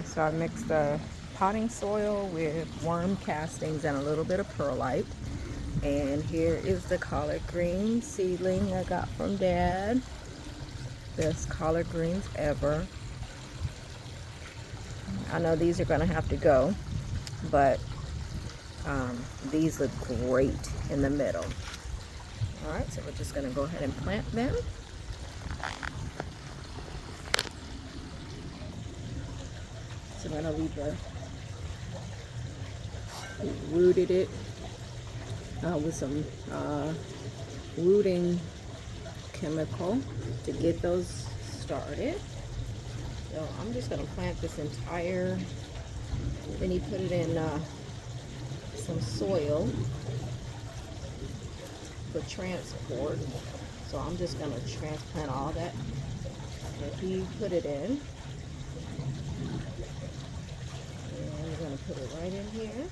Okay, so I mixed the potting soil with worm castings and a little bit of perlite. And here is the collard green seedling I got from Dad. Best collard greens ever. I know these are going to have to go, but these look great in the middle. Alright, so we're just going to go ahead and plant them. So I'm going to leave the rooted it with some rooting chemical to get those started. So I'm just going to plant this entire, then he put it in some soil for transport. So I'm just going to transplant all that that he put it in. And we're going to put it right in here.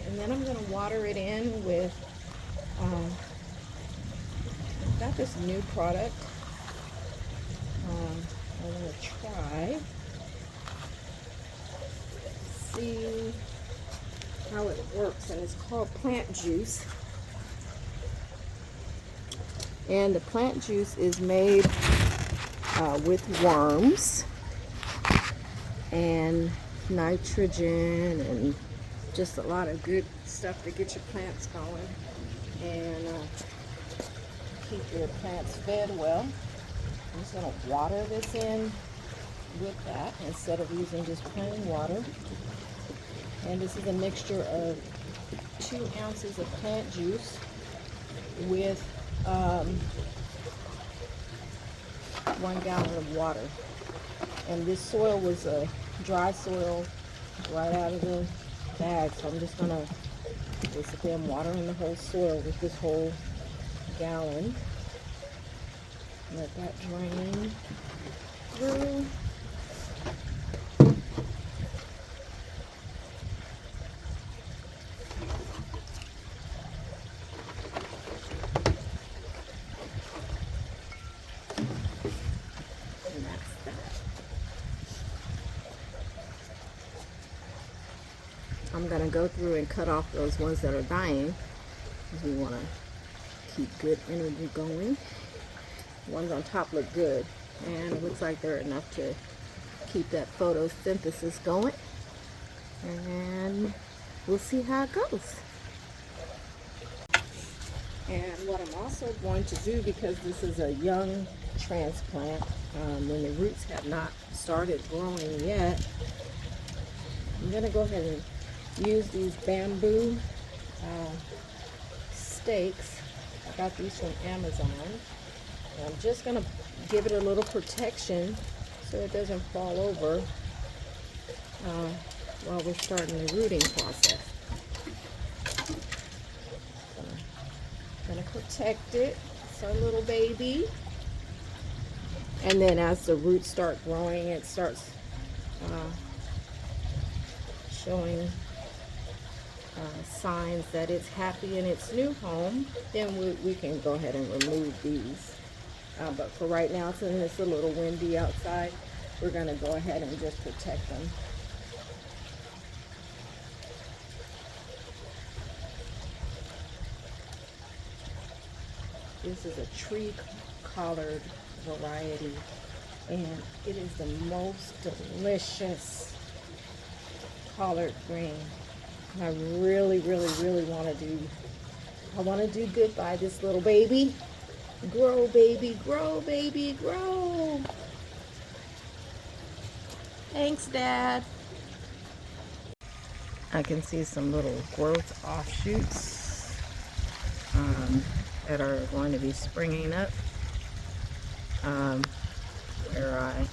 And then I'm going to water it in with, I've got this new product. I'm going to try, see how it works, and it's called plant juice. And the plant juice is made with worms and nitrogen and just a lot of good stuff to get your plants going and keep your plants fed well. I'm just going to water this in with that instead of using just plain water. And this is a mixture of 2 ounces of plant juice with 1 gallon of water. And this soil was a dry soil right out of the bag, so I'm just gonna basically I'm watering the whole soil with this whole gallon. Let that drain through. And that's that. I'm going to go through and cut off those ones that are dying because we want to keep good energy going. The ones on top look good, and it looks like they're enough to keep that photosynthesis going. And we'll see how it goes. And what I'm also going to do, because this is a young transplant, when the roots have not started growing yet, I'm going to go ahead and use these bamboo stakes. I got these from Amazon. And I'm just going to give it a little protection so it doesn't fall over while we're starting the rooting process. Going to protect it. It's our little baby. And then as the roots start growing, it starts showing signs that it's happy in its new home, then we can go ahead and remove these. But for right now, since it's a little windy outside, we're going to go ahead and just protect them. This is a tree collard variety, and it is the most delicious collard green. I really, really, really want to do good by this little baby. Grow, baby, grow, baby, grow. Thanks, Dad. I can see some little growth offshoots that are going to be springing up where I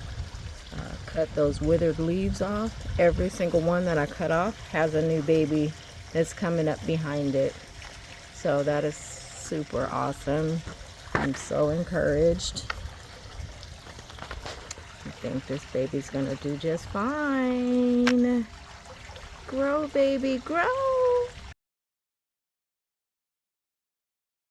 cut those withered leaves off. Every single one that I cut off has a new baby that's coming up behind it. So that is super awesome. I'm so encouraged. I think this baby's gonna do just fine. Grow, baby, grow.